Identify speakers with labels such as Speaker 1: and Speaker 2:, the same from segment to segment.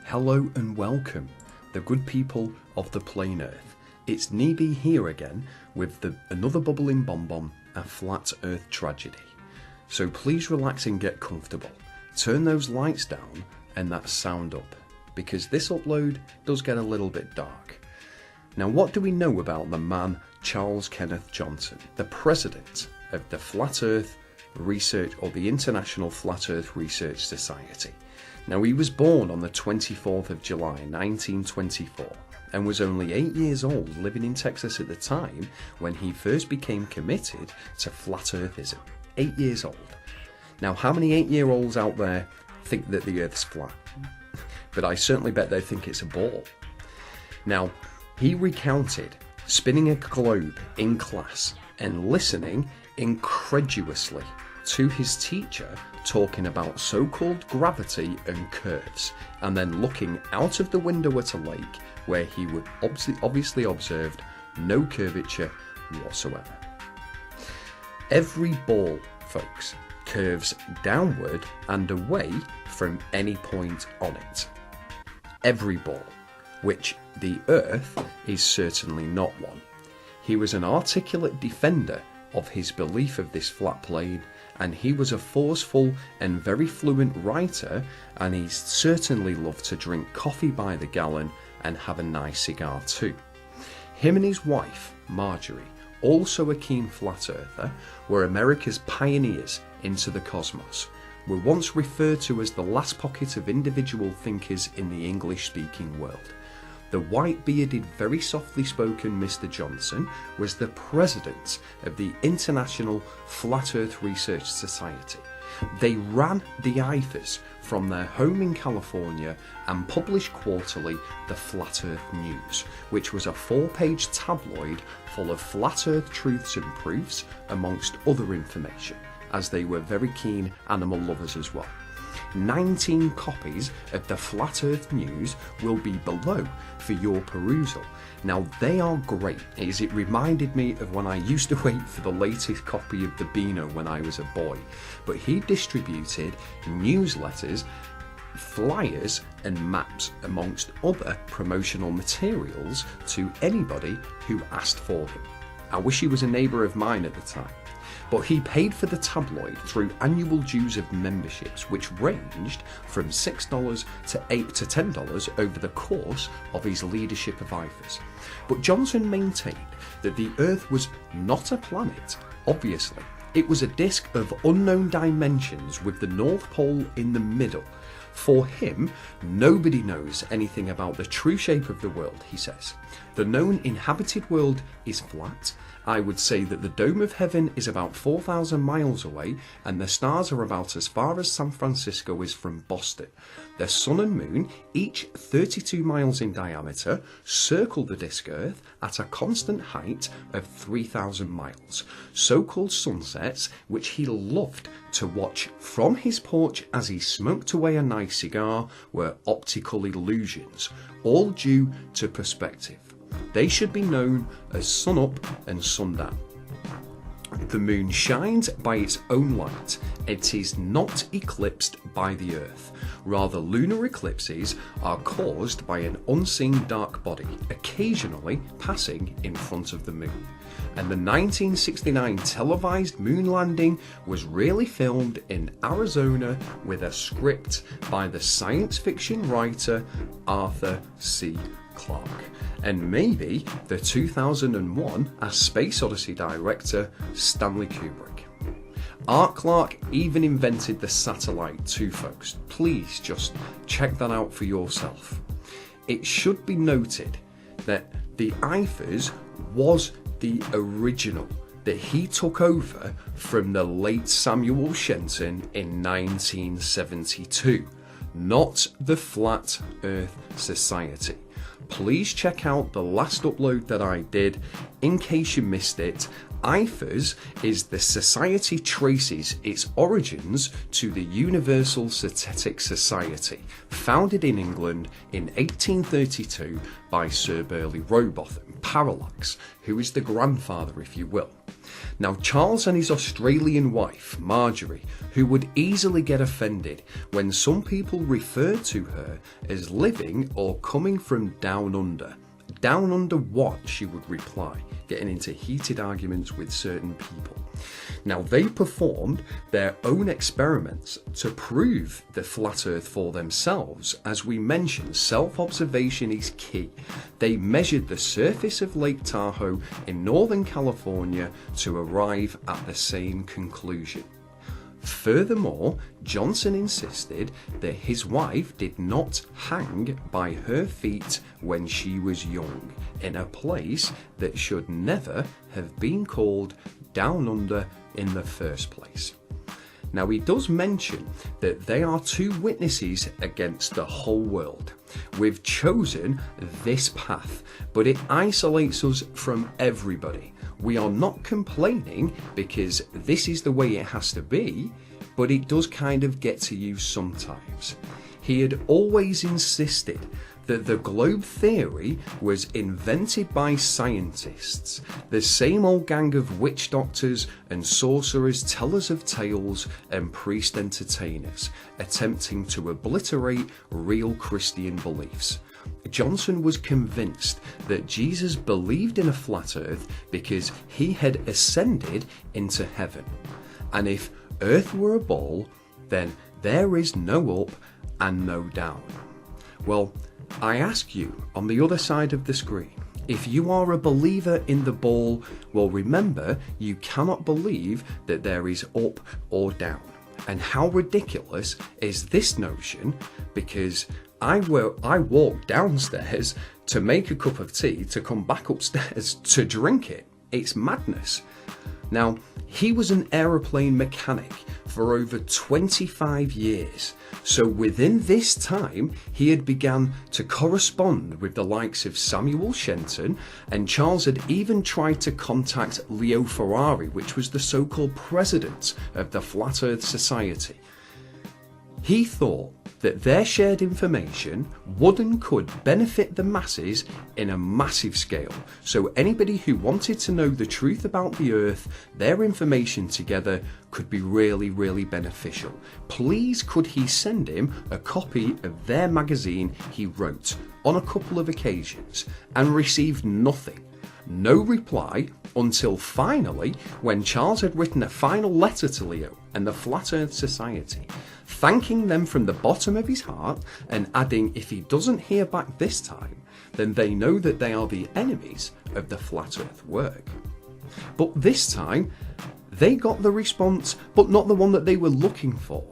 Speaker 1: Hello and welcome, the good people of the plain earth. It's Nee B here again with another bubbling bonbon, a flat earth tragedy. So please relax and get comfortable. Turn those lights down and that sound up, because this upload does get a little bit dark. Now, what do we know about the man Charles Kenneth Johnson, the president of the Flat Earth Research, or the International Flat Earth Research Society? Now, he was born on the 24th of July 1924 and was only 8 years old, living in Texas at the time when he first became committed to flat earthism. 8 years old. Now, how many 8-year-olds out there think that the earth's flat? But I certainly bet they think it's a ball. Now, he recounted spinning a globe in class and listening incredulously to his teacher talking about so-called gravity and curves, and then looking out of the window at a lake where he would obviously observed no curvature whatsoever. Every ball, folks, curves downward and away from any point on it. Every ball, which the Earth is certainly not one. He was an articulate defender of his belief of this flat plane, and he was a forceful and very fluent writer, and he certainly loved to drink coffee by the gallon and have a nice cigar too. Him and his wife, Marjorie, also a keen flat earther, were America's pioneers into the cosmos, were once referred to as the last pocket of individual thinkers in the English-speaking world. The white-bearded, very softly spoken Mr. Johnson was the president of the International Flat Earth Research Society. They ran the IFAs from their home in California and published quarterly the Flat Earth News, which was a 4-page tabloid full of flat earth truths and proofs, amongst other information, as they were very keen animal lovers as well. 19 copies of the Flat Earth News will be below for your perusal. Now, they are great, as it reminded me of when I used to wait for the latest copy of the Beano when I was a boy. But he distributed newsletters, flyers and maps, amongst other promotional materials, to anybody who asked for them. I wish he was a neighbour of mine at the time. But he paid for the tabloid through annual dues of memberships, which ranged from $6 to $8 to $10 over the course of his leadership of IFAs. But Johnson maintained that the Earth was not a planet, obviously. It was a disk of unknown dimensions with the North Pole in the middle. For him, nobody knows anything about the true shape of the world, he says. The known inhabited world is flat. I would say that the dome of heaven is about 4,000 miles away, and the stars are about as far as San Francisco is from Boston. The sun and moon, each 32 miles in diameter, circle the disk Earth at a constant height of 3,000 miles. So-called sunsets, which he loved to watch from his porch as he smoked away a nice cigar, were optical illusions, all due to perspective. They should be known as sunup and sundown. The moon shines by its own light. It is not eclipsed by the Earth. Rather, lunar eclipses are caused by an unseen dark body, occasionally passing in front of the moon. And the 1969 televised moon landing was really filmed in Arizona with a script by the science fiction writer Arthur C. Clarke, and maybe the 2001 A Space Odyssey director Stanley Kubrick. Art Clarke even invented the satellite too, folks. Please just check that out for yourself. It should be noted that the IFAs was the original that he took over from the late Samuel Shenton in 1972, not the Flat Earth Society. Please check out the last upload that I did in case you missed it. IFAs is the society traces its origins to the Universal Synthetic Society, founded in England in 1832 by Sir Burley Rowbotham, Parallax, who is the grandfather, if you will. Now, Charles and his Australian wife, Marjorie, who would easily get offended when some people referred to her as living or coming from down under. Down under what? She would reply, getting into heated arguments with certain people. Now, they performed their own experiments to prove the flat earth for themselves. As we mentioned, self-observation is key. They measured the surface of Lake Tahoe in Northern California to arrive at the same conclusion. Furthermore, Johnson insisted that his wife did not hang by her feet when she was young, in a place that should never have been called down under in the first place. Now, he does mention that they are two witnesses against the whole world. We've chosen this path, but it isolates us from everybody. We are not complaining because this is the way it has to be, but it does kind of get to you sometimes. He had always insisted that the globe theory was invented by scientists, the same old gang of witch doctors and sorcerers, tellers of tales and priest entertainers, attempting to obliterate real Christian beliefs. Johnson was convinced that Jesus believed in a flat earth because he had ascended into heaven. And if earth were a ball, then there is no up and no down. Well, I ask you on the other side of the screen, if you are a believer in the ball, well, remember, you cannot believe that there is up or down. And how ridiculous is this notion? Because I walk downstairs to make a cup of tea to come back upstairs to drink it. It's madness. Now, he was an aeroplane mechanic for over 25 years. So within this time, he had begun to correspond with the likes of Samuel Shenton, and Charles had even tried to contact Leo Ferrari, which was the so-called president of the Flat Earth Society. He thought that their shared information would and could benefit the masses in a massive scale. So anybody who wanted to know the truth about the Earth, their information together could be really, really beneficial. Please could he send him a copy of their magazine he wrote on a couple of occasions, and received nothing. No reply until finally, when Charles had written a final letter to Leo and the Flat Earth Society, thanking them from the bottom of his heart and adding, if he doesn't hear back this time, then they know that they are the enemies of the Flat Earth work. But this time, they got the response, but not the one that they were looking for.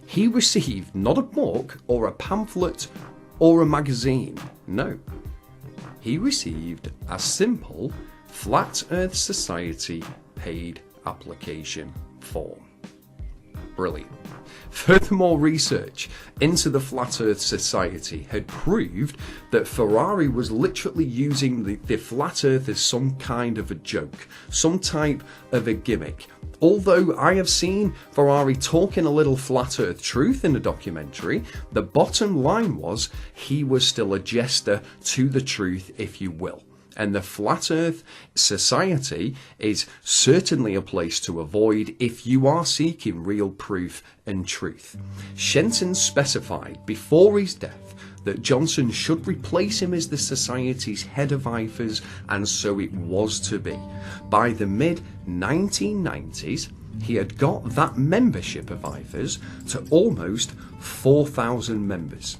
Speaker 1: He received not a book or a pamphlet or a magazine, no. He received a simple Flat Earth Society paid application form. Brilliant. Furthermore, research into the Flat Earth Society had proved that Ferrari was literally using the Flat Earth as some kind of a joke, some type of a gimmick. Although I have seen Ferrari talking a little Flat Earth truth in the documentary, the bottom line was he was still a jester to the truth, if you will. And the Flat Earth Society is certainly a place to avoid if you are seeking real proof and truth. Shenton specified before his death that Johnson should replace him as the Society's head of IFAs, and so it was to be. By the mid-1990s, he had got that membership of IFAs to almost 4,000 members.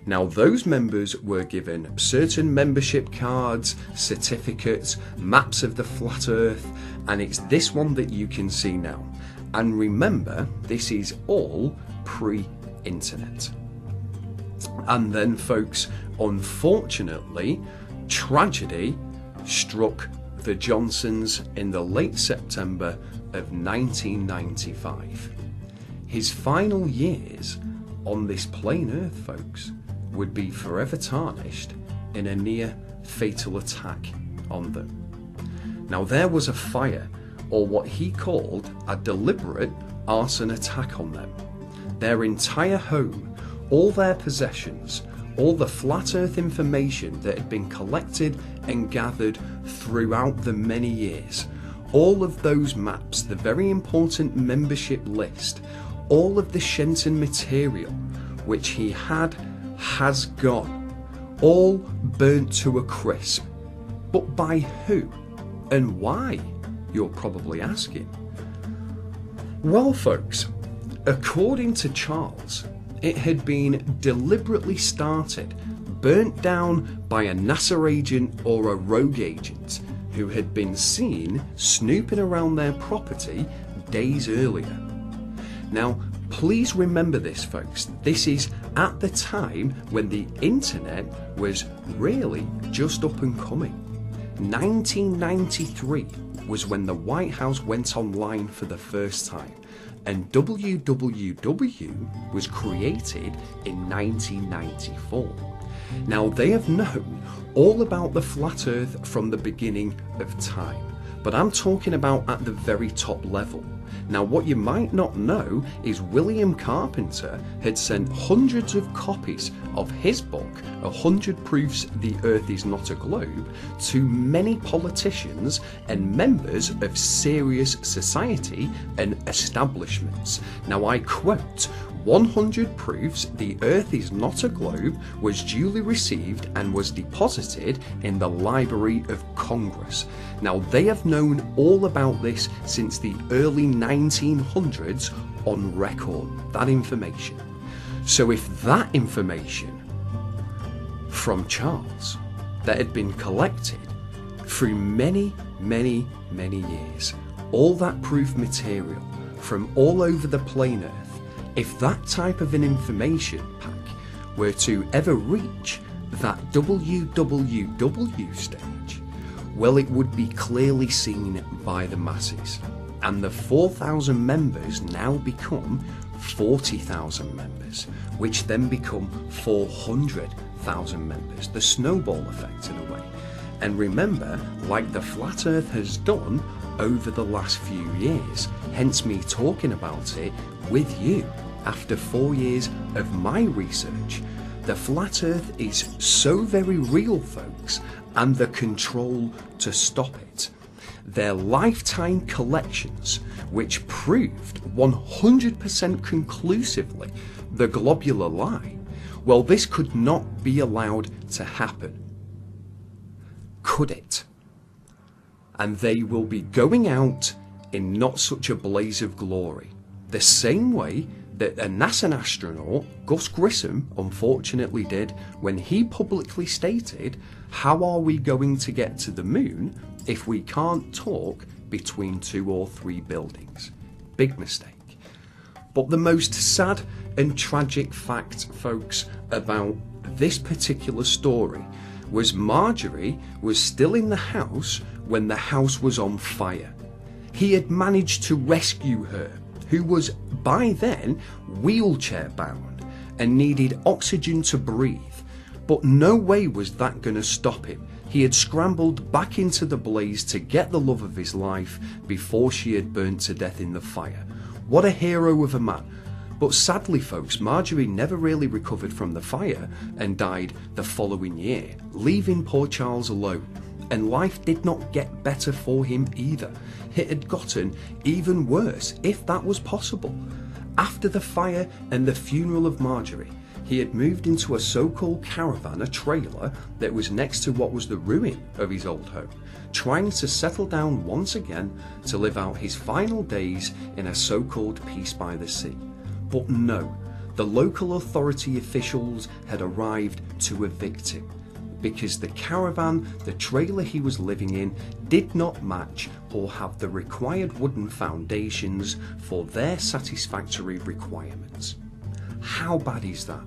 Speaker 1: Now, those members were given certain membership cards, certificates, maps of the flat earth, and it's this one that you can see now. And remember, this is all pre-internet. And then, folks, unfortunately, tragedy struck the Johnsons in the late September of 1995. His final years on this plain earth, folks, would be forever tarnished in a near fatal attack on them. Now, there was a fire, or what he called a deliberate arson attack on them. Their entire home, all their possessions, all the flat earth information that had been collected and gathered throughout the many years, all of those maps, the very important membership list, all of the Shenton material which he has gone, all burnt to a crisp. But by who and why, you're probably asking? Well, folks, according to Charles, it had been deliberately started, burnt down by a NASA agent or a rogue agent who had been seen snooping around their property days earlier. Now, please remember this, folks. This is at the time when the internet was really just up and coming. 1993 was when the White House went online for the first time, and www was created in 1994. Now, they have known all about the flat earth from the beginning of time, but I'm talking about at the very top level. Now, what you might not know is William Carpenter had sent hundreds of copies of his book, 100 Proofs the Earth is Not a Globe, to many politicians and members of serious society and establishments. Now, I quote, 100 proofs the Earth is not a globe was duly received and was deposited in the Library of Congress. Now, they have known all about this since the early 1900s on record, that information. So if that information from Charles that had been collected through many years, all that proof material from all over the plain Earth, if that type of an information pack were to ever reach that www stage, well, it would be clearly seen by the masses, and the 4,000 members now become 40,000 members, which then become 400,000 members, the snowball effect in a way. And remember, like the flat earth has done over the last few years, hence me talking about it with you after 4 years of my research, the flat earth is so very real, folks, and the control to stop it. Their lifetime collections, which proved 100% conclusively the globular lie, well, this could not be allowed to happen. Could it? And they will be going out in not such a blaze of glory. The same way that a NASA astronaut, Gus Grissom, unfortunately did when he publicly stated, how are we going to get to the moon if we can't talk between 2 or 3 buildings? Big mistake. But the most sad and tragic fact, folks, about this particular story was Marjorie was still in the house when the house was on fire. He had managed to rescue her, who was by then wheelchair bound and needed oxygen to breathe, but no way was that going to stop him. He had scrambled back into the blaze to get the love of his life before she had burnt to death in the fire. What a hero of a man. But sadly, folks, Marjorie never really recovered from the fire and died the following year, leaving poor Charles alone. And life did not get better for him either. It had gotten even worse, if that was possible. After the fire and the funeral of Marjorie, he had moved into a so-called caravan, a trailer, that was next to what was the ruin of his old home, trying to settle down once again to live out his final days in a so-called peace by the sea. But no, the local authority officials had arrived to evict him, because the caravan, the trailer he was living in, did not match or have the required wooden foundations for their satisfactory requirements. How bad is that?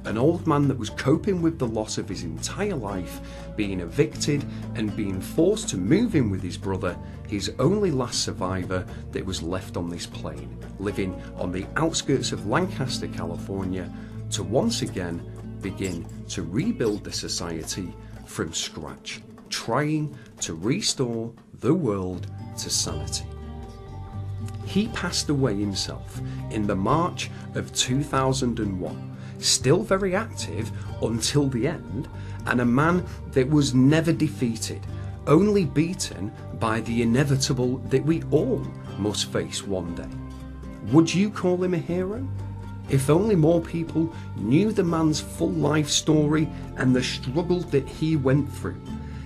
Speaker 1: An old man that was coping with the loss of his entire life, being evicted and being forced to move in with his brother, his only last survivor that was left on this plane, living on the outskirts of Lancaster, California, to once again begin to rebuild the society from scratch, trying to restore the world to sanity. He passed away himself in the March of 2001, still very active until the end, and a man that was never defeated, only beaten by the inevitable that we all must face one day. Would you call him a hero? If only more people knew the man's full life story and the struggle that he went through,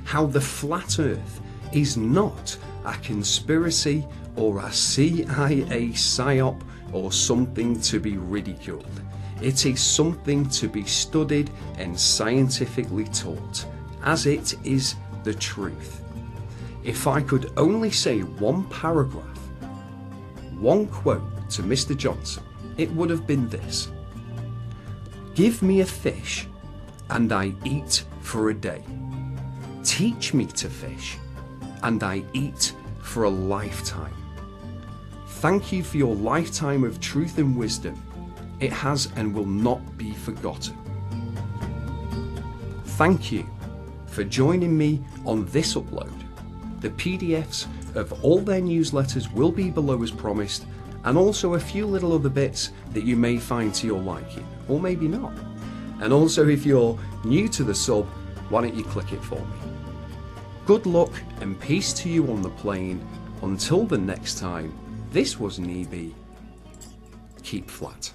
Speaker 1: how the flat earth is not a conspiracy or a CIA psyop or something to be ridiculed. It is something to be studied and scientifically taught, as it is the truth. If I could only say one paragraph, one quote to Mr. Johnson, it would have been this: give me a fish and I eat for a day. Teach me to fish and I eat for a lifetime. Thank you for your lifetime of truth and wisdom. It has and will not be forgotten. Thank you for joining me on this upload. The PDFs of all their newsletters will be below as promised, and also a few little other bits that you may find to your liking, or maybe not. And also, if you're new to the sub, why don't you click it for me? Good luck and peace to you on the plane. Until the next time, this was Nee B. Keep flat.